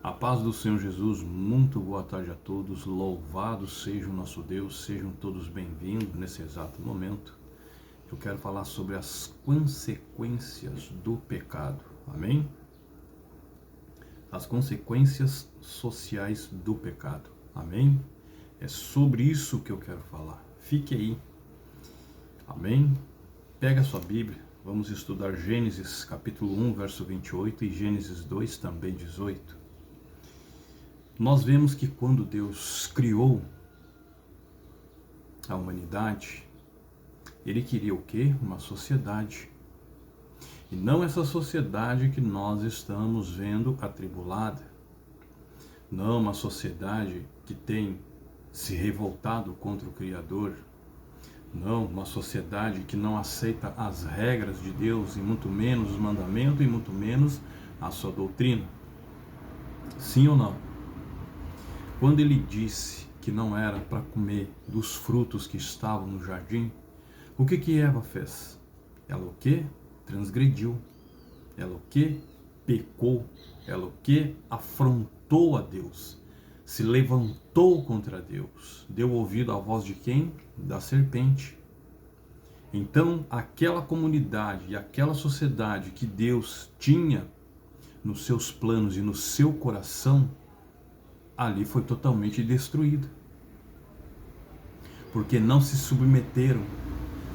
A paz do Senhor Jesus, muito boa tarde a todos, louvado seja o nosso Deus, sejam todos bem-vindos nesse exato momento. Eu quero falar sobre as consequências do pecado, amém? As consequências sociais do pecado, amém? É sobre isso que eu quero falar, fique aí, amém? Pega a sua Bíblia, vamos estudar Gênesis capítulo 1, verso 28 e Gênesis 2, também 18. Nós vemos que quando Deus criou a humanidade, Ele queria o quê? Uma sociedade. E não essa sociedade que nós estamos vendo atribulada. Não uma sociedade que tem se revoltado contra o Criador. Não uma sociedade que não aceita as regras de Deus, e muito menos os mandamentos, e muito menos a sua doutrina. Sim ou não? Quando ele disse que não era para comer dos frutos que estavam no jardim, o que Eva fez? Ela o que? Transgrediu. Ela o que? Pecou. Ela o que? Afrontou a Deus. Se levantou contra Deus. Deu ouvido à voz de quem? Da serpente. Então, aquela comunidade e aquela sociedade que Deus tinha nos seus planos e no seu coração, ali foi totalmente destruída. Porque não se submeteram,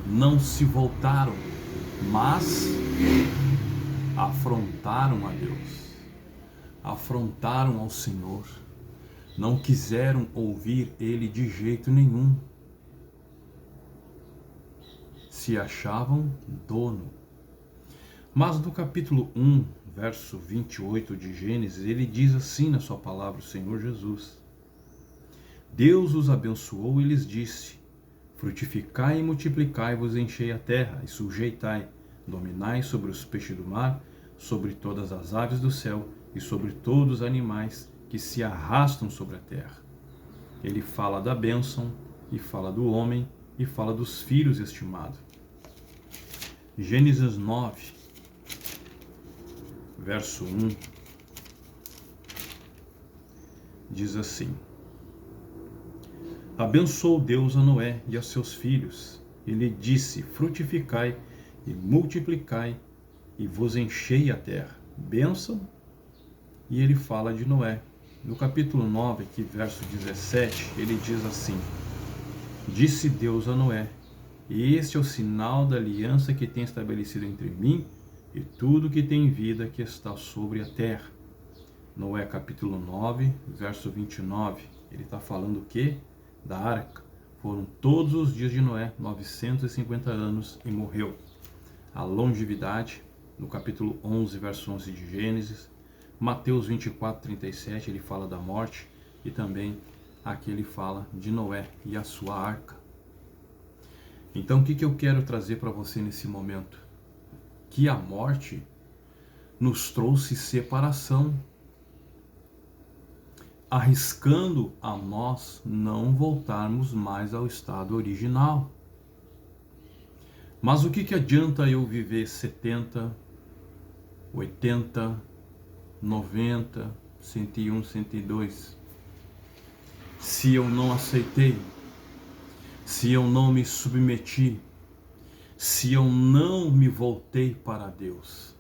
não se voltaram, mas afrontaram a Deus, afrontaram ao Senhor, não quiseram ouvir Ele de jeito nenhum. Se achavam dono. Mas no capítulo 1, verso 28 de Gênesis, ele diz assim na sua palavra, o Senhor Jesus: Deus os abençoou e lhes disse: frutificai e multiplicai-vos, enchei a terra e sujeitai, dominai sobre os peixes do mar, sobre todas as aves do céu e sobre todos os animais que se arrastam sobre a terra. Ele fala da bênção e fala do homem e fala dos filhos estimados. Gênesis 9, verso 1, diz assim: abençoou Deus a Noé e a seus filhos. Ele disse: frutificai e multiplicai e vos enchei a terra. Bênção. E ele fala de Noé. No capítulo 9, aqui, verso 17, ele diz assim: disse Deus a Noé: este é o sinal da aliança que tem estabelecido entre mim e tudo que tem vida que está sobre a terra. Noé capítulo 9, verso 29, ele está falando o quê? Da arca. Foram todos os dias de Noé 950 anos e morreu. A longevidade, no capítulo 11, verso 11 de Gênesis. Mateus 24, 37, ele fala da morte, e também aqui ele fala de Noé e a sua arca. Então o que eu quero trazer para você nesse momento? Que a morte nos trouxe separação, arriscando a nós não voltarmos mais ao estado original. Mas o que adianta eu viver 70, 80, 90, 101, 102, se eu não aceitei, se eu não me submeti, se eu não me voltei para Deus?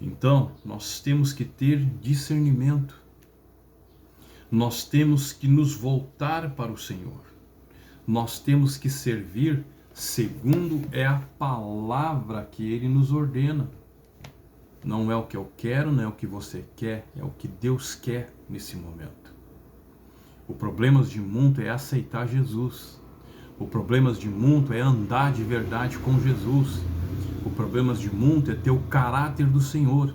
Então, nós temos que ter discernimento. Nós temos que nos voltar para o Senhor. Nós temos que servir segundo é a palavra que Ele nos ordena. Não é o que eu quero, não é o que você quer, é o que Deus quer nesse momento. O problema de muito é aceitar Jesus. O problema de muito é andar de verdade com Jesus. O problema de muito é ter o caráter do Senhor.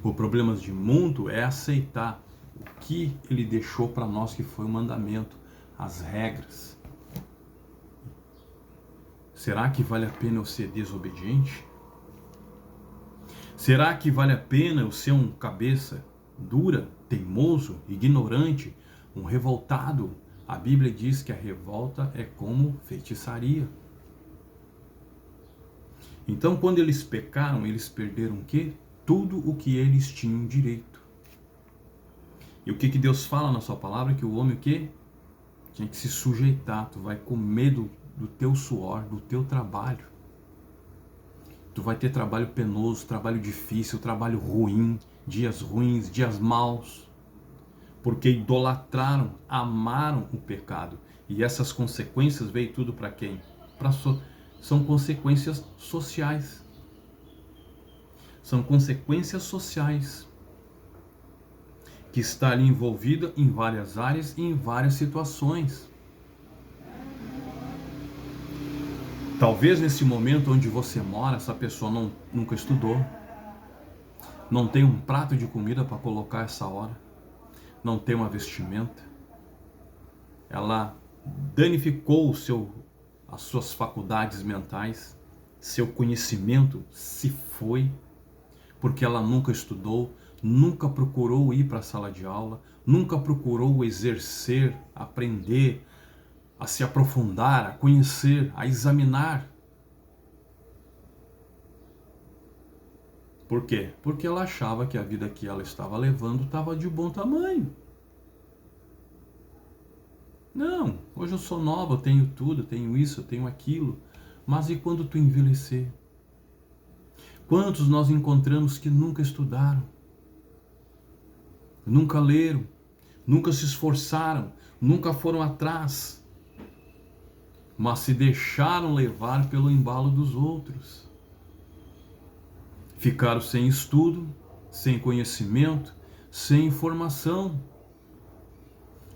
O problema de muito é aceitar o que Ele deixou para nós, que foi o mandamento, as regras. Será que vale a pena eu ser desobediente? Será que vale a pena eu ser um cabeça dura, teimoso, ignorante, um revoltado? A Bíblia diz que a revolta é como feitiçaria. Então, quando eles pecaram, eles perderam o quê? Tudo o que eles tinham direito. E o que Deus fala na sua palavra? Que o homem o quê? Tinha que se sujeitar. Tu vai comer do teu suor, do teu trabalho. Tu vai ter trabalho penoso, trabalho difícil, trabalho ruim, dias ruins, dias maus. Porque idolatraram, amaram o pecado. E essas consequências veio tudo para quem? São consequências sociais. São consequências sociais que está ali envolvida em várias áreas e em várias situações. Talvez nesse momento onde você mora, essa pessoa nunca estudou, não tem um prato de comida para colocar essa hora, não tem uma vestimenta, ela danificou as suas faculdades mentais, seu conhecimento se foi, porque ela nunca estudou, nunca procurou ir para a sala de aula, nunca procurou exercer, aprender, a se aprofundar, a conhecer, a examinar. Por quê? Porque ela achava que a vida que ela estava levando estava de bom tamanho. Não, hoje eu sou nova, eu tenho tudo, eu tenho isso, eu tenho aquilo. Mas e quando tu envelhecer? Quantos nós encontramos que nunca estudaram? Nunca leram? Nunca se esforçaram? Nunca foram atrás? Mas se deixaram levar pelo embalo dos outros. Ficaram sem estudo, sem conhecimento, sem informação.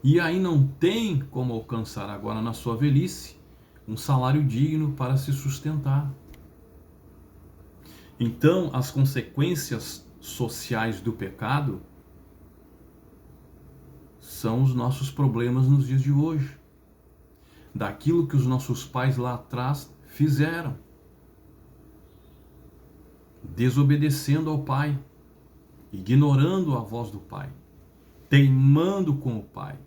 E aí não tem como alcançar agora na sua velhice um salário digno para se sustentar. Então, as consequências sociais do pecado são os nossos problemas nos dias de hoje. Daquilo que os nossos pais lá atrás fizeram. Desobedecendo ao pai, ignorando a voz do pai, teimando com o pai.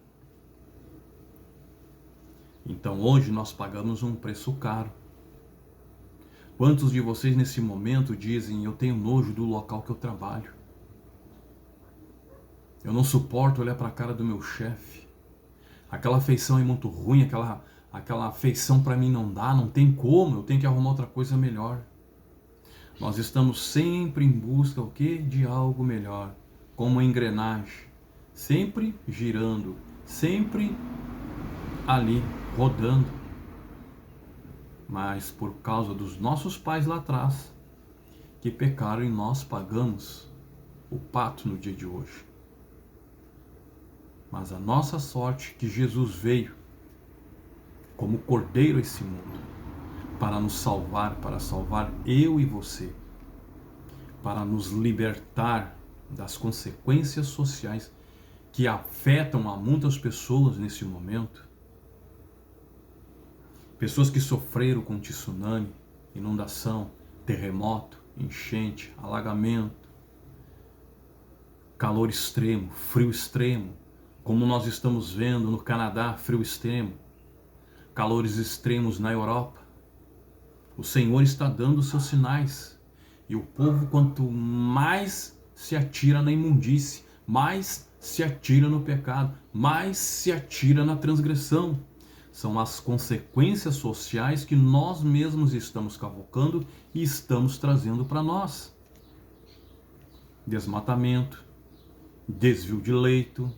Então hoje nós pagamos um preço caro. Quantos de vocês nesse momento dizem: eu tenho nojo do local que eu trabalho, eu não suporto olhar para a cara do meu chefe, aquela feição é muito ruim, aquela feição para mim não dá, não tem como, eu tenho que arrumar outra coisa melhor. Nós estamos sempre em busca o quê? De algo melhor, como uma engrenagem, sempre girando, sempre ali, rodando. Mas por causa dos nossos pais lá atrás, que pecaram, e nós pagamos o pato no dia de hoje. Mas a nossa sorte é que Jesus veio como cordeiro a esse mundo, para nos salvar, para salvar eu e você, para nos libertar das consequências sociais que afetam a muitas pessoas nesse momento. Pessoas que sofreram com tsunami, inundação, terremoto, enchente, alagamento, calor extremo, frio extremo, como nós estamos vendo no Canadá, frio extremo, calores extremos na Europa. O Senhor está dando os seus sinais. E o povo, quanto mais se atira na imundície, mais se atira no pecado, mais se atira na transgressão. São as consequências sociais que nós mesmos estamos cavocando e estamos trazendo para nós. Desmatamento, desvio de leito.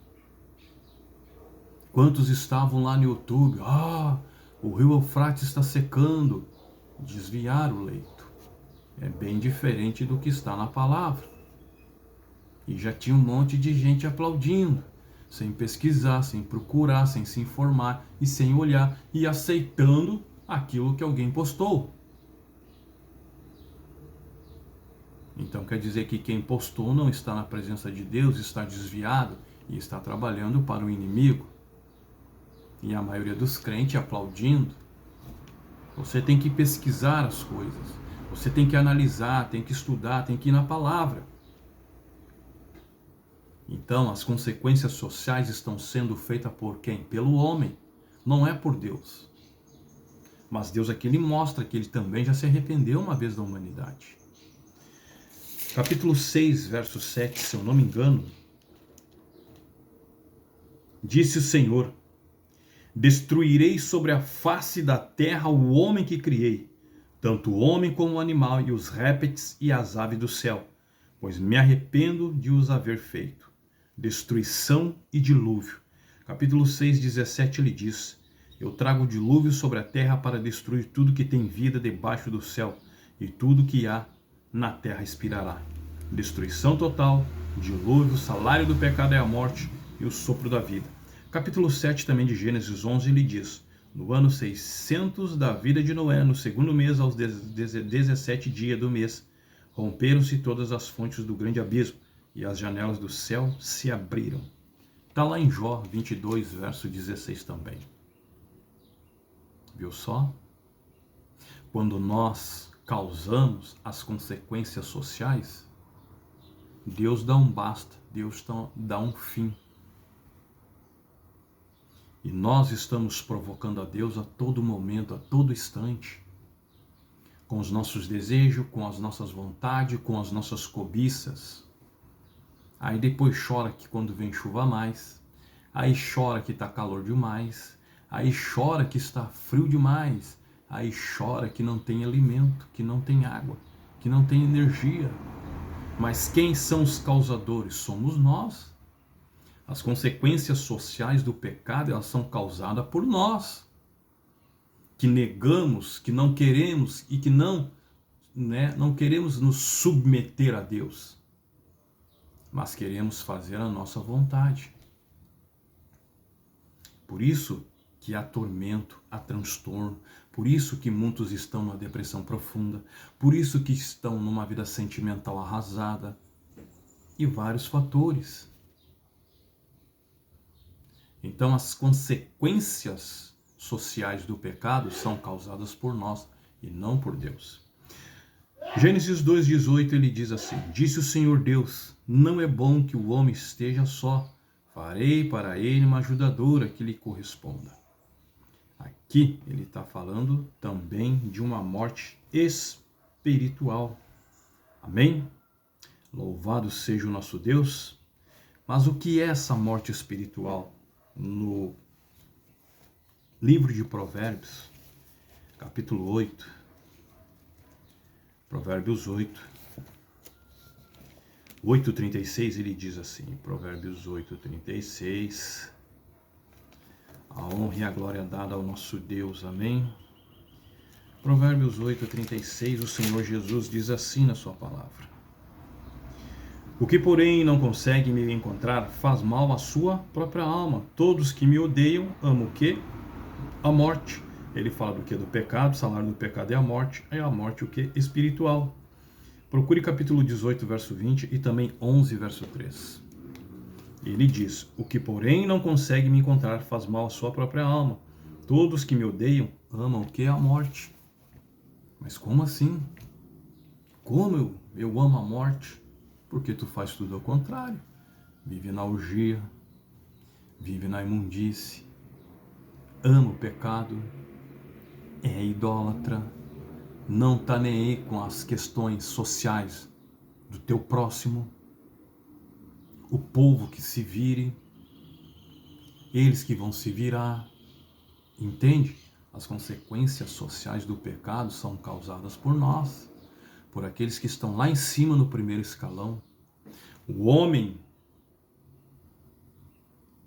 Quantos estavam lá no YouTube? O rio Eufrates está secando. Desviar o leito. É bem diferente do que está na palavra. E já tinha um monte de gente aplaudindo, sem pesquisar, sem procurar, sem se informar e sem olhar e aceitando aquilo que alguém postou. Então quer dizer que quem postou não está na presença de Deus, está desviado e está trabalhando para o inimigo. E a maioria dos crentes aplaudindo. Você tem que pesquisar as coisas, você tem que analisar, tem que estudar, tem que ir na palavra. Então as consequências sociais estão sendo feitas por quem? Pelo homem, não é por Deus. Mas Deus aqui ele mostra que ele também já se arrependeu uma vez da humanidade. Capítulo 6, verso 7, se eu não me engano, disse o Senhor: destruirei sobre a face da terra o homem que criei, tanto o homem como o animal e os répteis e as aves do céu, pois me arrependo de os haver feito. Destruição e dilúvio. Capítulo 6, 17, ele diz: eu trago o dilúvio sobre a terra para destruir tudo que tem vida debaixo do céu, e tudo que há na terra expirará. Destruição total, dilúvio, salário do pecado é a morte e o sopro da vida. Capítulo 7 também de Gênesis 11, ele diz: no ano 600 da vida de Noé, no segundo mês, aos 17 dias do mês, romperam-se todas as fontes do grande abismo, e as janelas do céu se abriram. Está lá em Jó 22, verso 16 também. Viu só? Quando nós causamos as consequências sociais, Deus dá um basta, Deus dá um fim. E nós estamos provocando a Deus a todo momento, a todo instante, com os nossos desejos, com as nossas vontades, com as nossas cobiças. Aí depois chora que quando vem chuva a mais, aí chora que está calor demais, aí chora que está frio demais, aí chora que não tem alimento, que não tem água, que não tem energia. Mas quem são os causadores? Somos nós. As consequências sociais do pecado, elas são causadas por nós, que negamos, que não queremos e que não queremos nos submeter a Deus, mas queremos fazer a nossa vontade. Por isso que há tormento, há transtorno, por isso que muitos estão numa depressão profunda, por isso que estão numa vida sentimental arrasada e vários fatores. Então as consequências sociais do pecado são causadas por nós e não por Deus. Gênesis 2,18 ele diz assim: disse o Senhor Deus, não é bom que o homem esteja só, farei para ele uma ajudadora que lhe corresponda. Aqui ele está falando também de uma morte espiritual. Amém? Louvado seja o nosso Deus. Mas o que é essa morte espiritual? No livro de Provérbios, capítulo 8, Provérbios 8:36, ele diz assim, Provérbios 8:36, a honra e a glória dada ao nosso Deus, amém? Provérbios 8:36, o Senhor Jesus diz assim na sua palavra: o que, porém, não consegue me encontrar faz mal à sua própria alma. Todos que me odeiam amam o quê? A morte. Ele fala do que? Do pecado. O salário do pecado é a morte. É a morte o quê? Espiritual. Procure capítulo 18, verso 20 e também 11, verso 3. Ele diz: o que, porém, não consegue me encontrar faz mal à sua própria alma. Todos que me odeiam amam o quê? A morte. Mas como assim? Como eu amo a morte? Porque tu faz tudo ao contrário. Vive na orgia, vive na imundície, ama o pecado, é idólatra, não está nem aí com as questões sociais do teu próximo, o povo que se vire, eles que vão se virar, entende? As consequências sociais do pecado são causadas por nós, por aqueles que estão lá em cima no primeiro escalão. O homem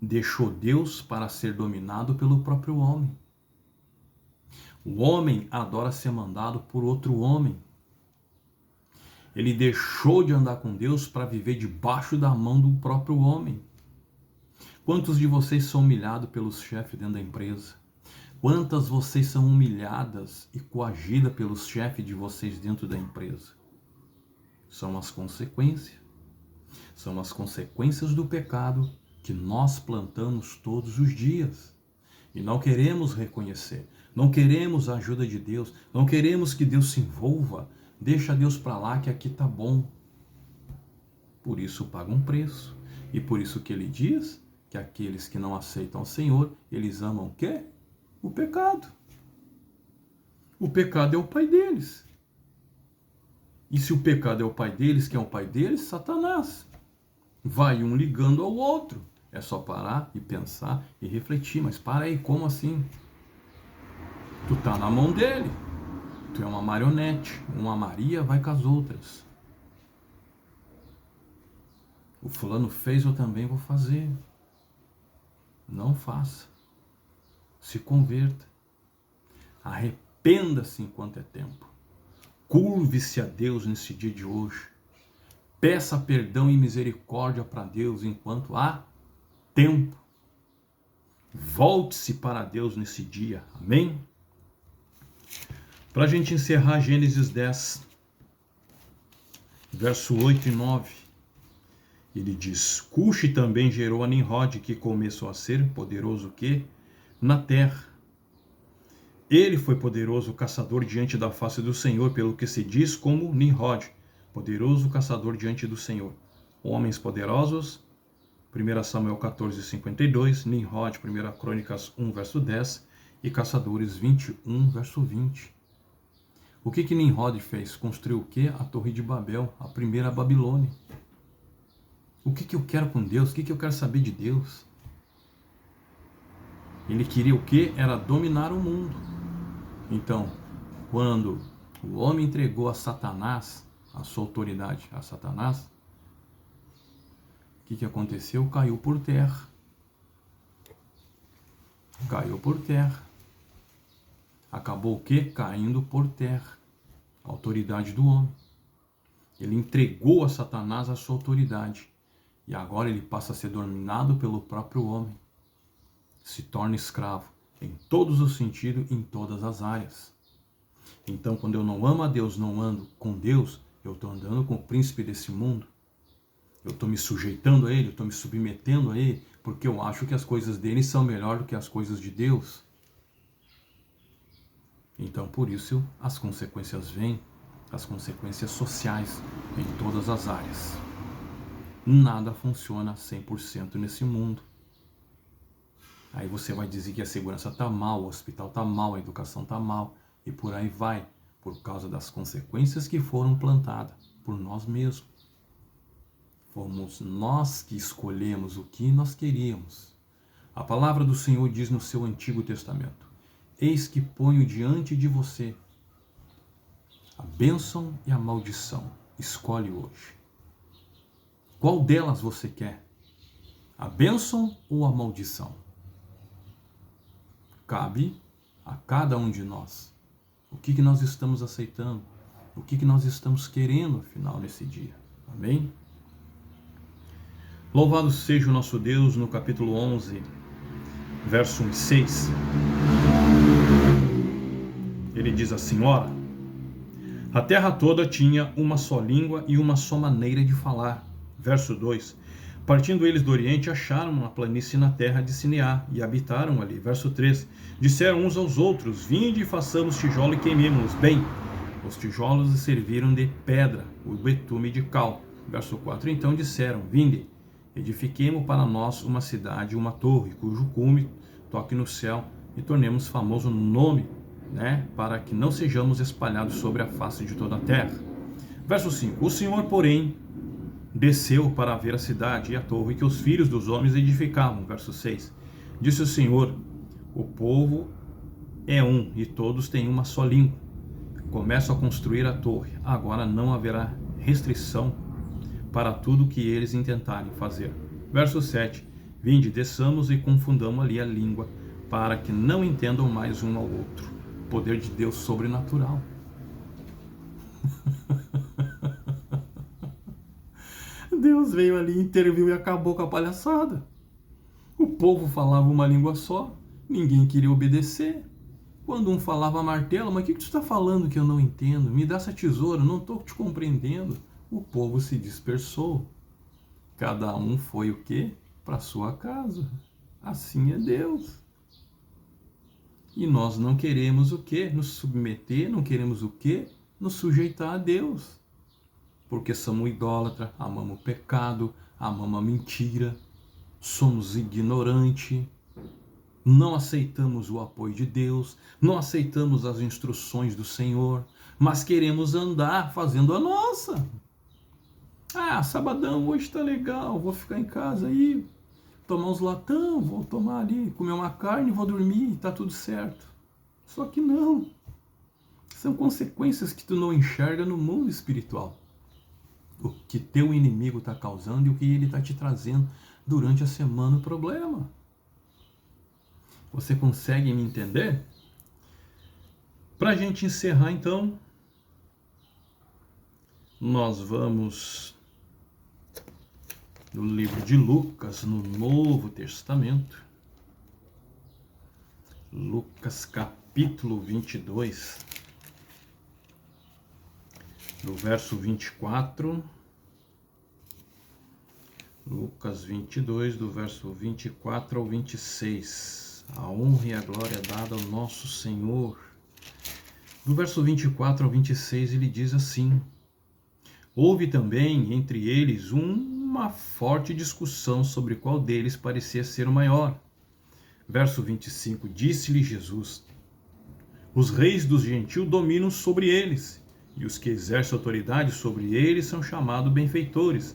deixou Deus para ser dominado pelo próprio homem. O homem adora ser mandado por outro homem. Ele deixou de andar com Deus para viver debaixo da mão do próprio homem. Quantos de vocês são humilhados pelos chefes dentro da empresa? Quantas vocês são humilhadas e coagidas pelos chefes de vocês dentro da empresa? São as consequências. São as consequências do pecado que nós plantamos todos os dias. E não queremos reconhecer. Não queremos a ajuda de Deus. Não queremos que Deus se envolva. Deixa Deus para lá que aqui tá bom. Por isso paga um preço. E por isso que ele diz que aqueles que não aceitam o Senhor, eles amam o quê? O pecado. O pecado é o pai deles. E se o pecado é o pai deles, quem é o pai deles? Satanás. Vai um ligando ao outro. É só parar e pensar e refletir. Mas para aí, como assim? Tu tá na mão dele. Tu é uma marionete. Uma Maria vai com as outras. O fulano fez, eu também vou fazer. Não faça. Se converta. Arrependa-se enquanto é tempo. Curve-se a Deus nesse dia de hoje. Peça perdão e misericórdia para Deus enquanto há tempo. Volte-se para Deus nesse dia. Amém? Para a gente encerrar Gênesis 10, verso 8 e 9. Ele diz: Cuxi também gerou a Nimrod, que começou a ser poderoso que na terra. Ele foi poderoso caçador diante da face do Senhor, pelo que se diz como Nimrod, poderoso caçador diante do Senhor. Homens poderosos, 1 Samuel 14, 52, Nimrod, 1 Crônicas 1, verso 10, e Caçadores 21, verso 20. O que Nimrod fez? Construiu o quê? A Torre de Babel, a primeira Babilônia. O que eu quero com Deus? O que eu quero saber de Deus? Ele queria o quê? Era dominar o mundo. Então, quando o homem entregou a Satanás, a sua autoridade a Satanás, o que aconteceu? Caiu por terra. Caiu por terra. Acabou o quê? Caindo por terra. A autoridade do homem. Ele entregou a Satanás a sua autoridade. E agora ele passa a ser dominado pelo próprio homem. Se torna escravo em todos os sentidos, em todas as áreas. Então, quando eu não amo a Deus, não ando com Deus, eu estou andando com o príncipe desse mundo. Eu estou me sujeitando a ele, eu estou me submetendo a ele, porque eu acho que as coisas dele são melhor do que as coisas de Deus. Então, por isso, as consequências vêm, as consequências sociais em todas as áreas. Nada funciona 100% nesse mundo. Aí você vai dizer que a segurança está mal, o hospital está mal, a educação está mal, e por aí vai, por causa das consequências que foram plantadas por nós mesmos. Fomos nós que escolhemos o que nós queríamos. A palavra do Senhor diz no seu Antigo Testamento: Eis que ponho diante de você a bênção e a maldição. Escolhe hoje. Qual delas você quer? A bênção ou a maldição? Cabe a cada um de nós. O que nós estamos aceitando? O que nós estamos querendo, afinal, nesse dia? Amém? Louvado seja o nosso Deus, no capítulo 11, verso 1 e 6. Ele diz assim: Ora, a terra toda tinha uma só língua e uma só maneira de falar. Verso 2. Partindo eles do Oriente, acharam uma planície na terra de Sinear e habitaram ali. Verso 3. Disseram uns aos outros: Vinde e façamos tijolo e queimemo-los. Bem, os tijolos lhes serviram de pedra, o betume de cal. Verso 4. Então disseram: Vinde, edifiquemo para nós uma cidade, uma torre, cujo cume toque no céu, e tornemos famoso o nome, para que não sejamos espalhados sobre a face de toda a terra. Verso 5. O Senhor, porém, desceu para ver a cidade e a torre que os filhos dos homens edificavam. Verso 6. Disse o Senhor: o povo é um e todos têm uma só língua. Começam a construir a torre. Agora não haverá restrição para tudo que eles intentarem fazer. Verso 7. Vinde, desçamos e confundamos ali a língua, para que não entendam mais um ao outro. Poder de Deus sobrenatural. Deus veio ali, interviu e acabou com a palhaçada. O povo falava uma língua só, ninguém queria obedecer. Quando um falava martelo: mas o que tu está falando que eu não entendo? Me dá essa tesoura, não estou te compreendendo. O povo se dispersou. Cada um foi o quê? Para sua casa. Assim é Deus. E nós não queremos o quê? Nos submeter, não queremos o quê? Nos sujeitar a Deus. Porque somos idólatras, amamos o pecado, amamos a mentira, somos ignorantes, não aceitamos o apoio de Deus, não aceitamos as instruções do Senhor, mas queremos andar fazendo a nossa. Ah, sabadão, hoje tá legal, vou ficar em casa aí, tomar uns latão, vou tomar ali, comer uma carne, vou dormir, tá tudo certo. Só que não. São consequências que tu não enxerga no mundo espiritual. O que teu inimigo está causando e o que ele está te trazendo durante a semana, o problema. Você consegue me entender? Para a gente encerrar, então, nós vamos no livro de Lucas, no Novo Testamento. Lucas capítulo 22, do verso 24. Lucas 22, do verso 24 ao 26. A honra e a glória dada ao nosso Senhor. Do verso 24 ao 26 ele diz assim: houve também entre eles uma forte discussão sobre qual deles parecia ser o maior. Verso 25, disse-lhe Jesus: os reis dos gentios dominam sobre eles, e os que exercem autoridade sobre eles são chamados benfeitores.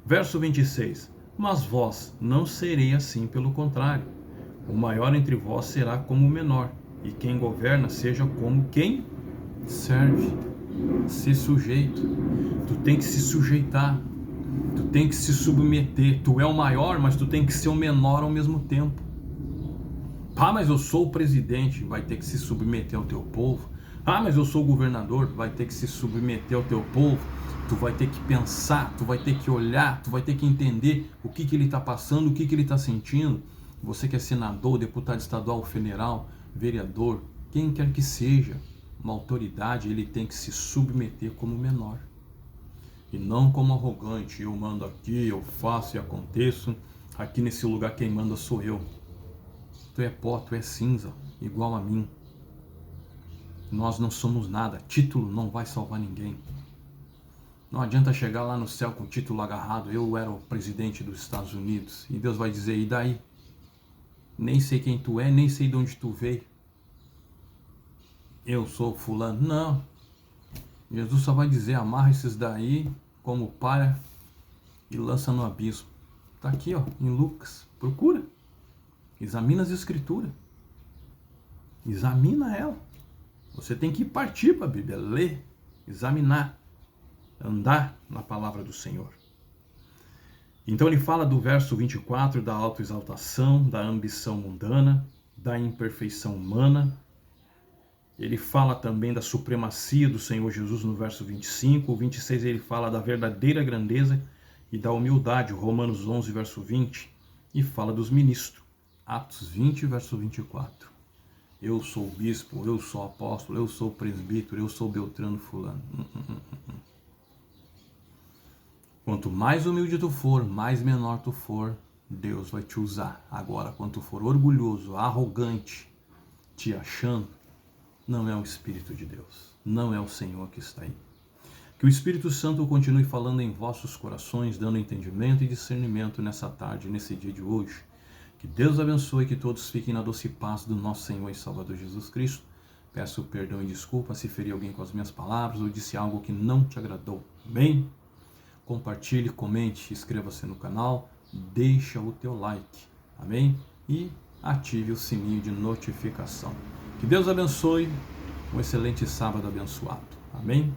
Verso 26, mas vós não sereis assim, pelo contrário. O maior entre vós será como o menor, e quem governa seja como quem serve. Se sujeito. Tu tem que se sujeitar. Tu tem que se submeter. Tu é o maior, mas tu tem que ser o menor ao mesmo tempo. Ah, mas eu sou o presidente, vai ter que se submeter ao teu povo. Ah, mas eu sou o governador, vai ter que se submeter ao teu povo. Tu vai ter que pensar, tu vai ter que olhar, tu vai ter que entender o que ele está passando, o que ele está sentindo. Você que é senador, deputado estadual, federal, vereador, quem quer que seja, uma autoridade, ele tem que se submeter como menor. E não como arrogante, eu mando aqui, eu faço e aconteço, aqui nesse lugar quem manda sou eu. Tu é pó, tu é cinza, igual a mim. Nós não somos nada, título não vai salvar ninguém. Não adianta chegar lá no céu com o título agarrado, eu era o presidente dos Estados Unidos, e Deus vai dizer, e daí? Nem sei quem tu é, nem sei de onde tu veio. Eu sou fulano. Não. Jesus só vai dizer, amarra esses daí como palha e lança no abismo. Está aqui, ó, em Lucas. Procura. Examina as escrituras. Examina ela. Você tem que partir para a Bíblia, ler, examinar, andar na palavra do Senhor. Então ele fala do verso 24 da autoexaltação, da ambição mundana, da imperfeição humana. Ele fala também da supremacia do Senhor Jesus no verso 25. O 26 ele fala da verdadeira grandeza e da humildade, Romanos 11, verso 20. E fala dos ministros, Atos 20, verso 24. Eu sou bispo, eu sou apóstolo, eu sou presbítero, eu sou Beltrano fulano. Quanto mais humilde tu for, mais menor tu for, Deus vai te usar. Agora, quando tu for orgulhoso, arrogante, te achando, não é o Espírito de Deus, não é o Senhor que está aí. Que o Espírito Santo continue falando em vossos corações, dando entendimento e discernimento nessa tarde, nesse dia de hoje. Que Deus abençoe e que todos fiquem na doce paz do nosso Senhor e Salvador Jesus Cristo. Peço perdão e desculpa se feri alguém com as minhas palavras ou disse algo que não te agradou. Amém? Compartilhe, comente, inscreva-se no canal, deixa o teu like. Amém? E ative o sininho de notificação. Que Deus abençoe, um excelente sábado abençoado. Amém?